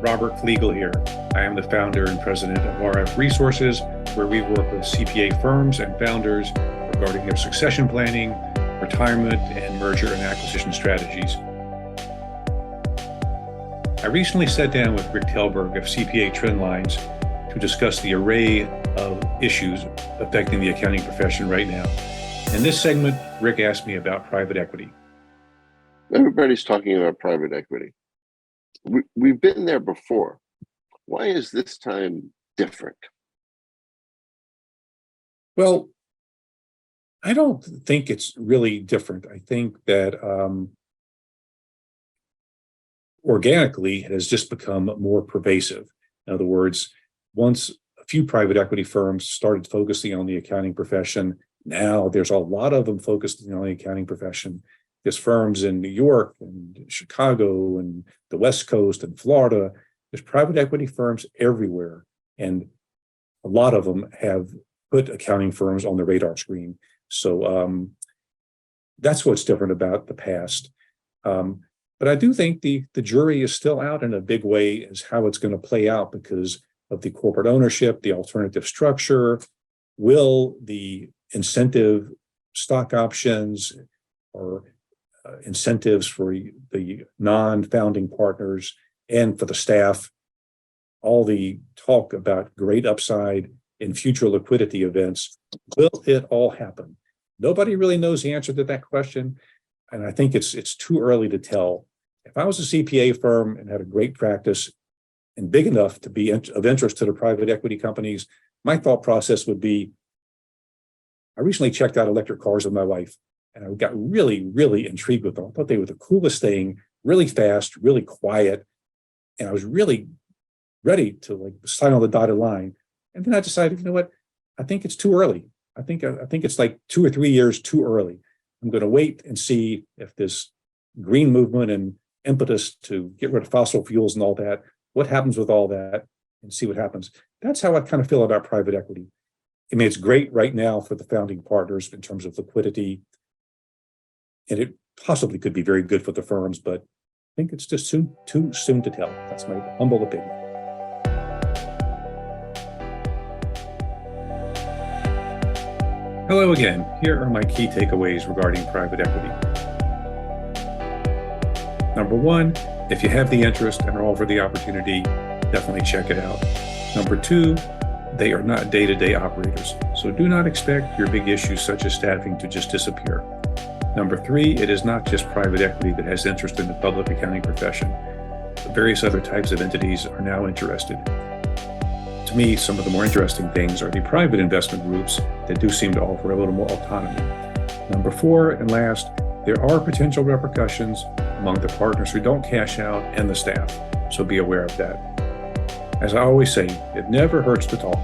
Robert Fligel here. I am the founder and president of RF Resources, where we work with CPA firms and founders regarding their succession planning, retirement, and merger and acquisition strategies. I recently sat down with Rick Telberg of CPA Trendlines to discuss the array of issues affecting the accounting profession right now. In this segment, Rick asked me about private equity. Everybody's talking about private equity. We've been there before. Why is this time different? Well, I don't think it's really different. I think that organically it has just become more pervasive. In other words, once a few private equity firms started focusing on the accounting profession, now there's a lot of them focused on the accounting profession. There's firms in New York and Chicago and the West Coast and Florida. There's private equity firms everywhere. And a lot of them have put accounting firms on the radar screen. So that's what's different about the past. But I do think the jury is still out in a big way as how it's going to play out because of the corporate ownership, the alternative structure. Will the incentive stock options or incentives for the non-founding partners and for the staff, all the talk about great upside in future liquidity events, will it all happen? Nobody really knows the answer to that question. And I think it's too early to tell. If I was a CPA firm and had a great practice and big enough to be of interest to the private equity companies, my thought process would be, I recently checked out electric cars with my wife, and I got really, really intrigued with them. I thought they were the coolest thing, really fast, really quiet. And I was really ready to sign on the dotted line. And then I decided, you know what? I think it's too early. I think it's like 2 or 3 years too early. I'm going to wait and see if this green movement and impetus to get rid of fossil fuels and all that, what happens with all that, and see what happens. That's how I kind of feel about private equity. I mean, it's great right now for the founding partners in terms of liquidity, and it possibly could be very good for the firms, but I think it's just too soon to tell. That's my humble opinion. Hello again. Here are my key takeaways regarding private equity. Number one, if you have the interest and are all for the opportunity, definitely check it out. Number two, they are not day-to-day operators, so do not expect your big issues such as staffing to just disappear. Number three, it is not just private equity that has interest in the public accounting profession. Various other types of entities are now interested. To me, some of the more interesting things are the private investment groups that do seem to offer a little more autonomy. Number four, and last, there are potential repercussions among the partners who don't cash out and the staff, so be aware of that. As I always say, it never hurts to talk.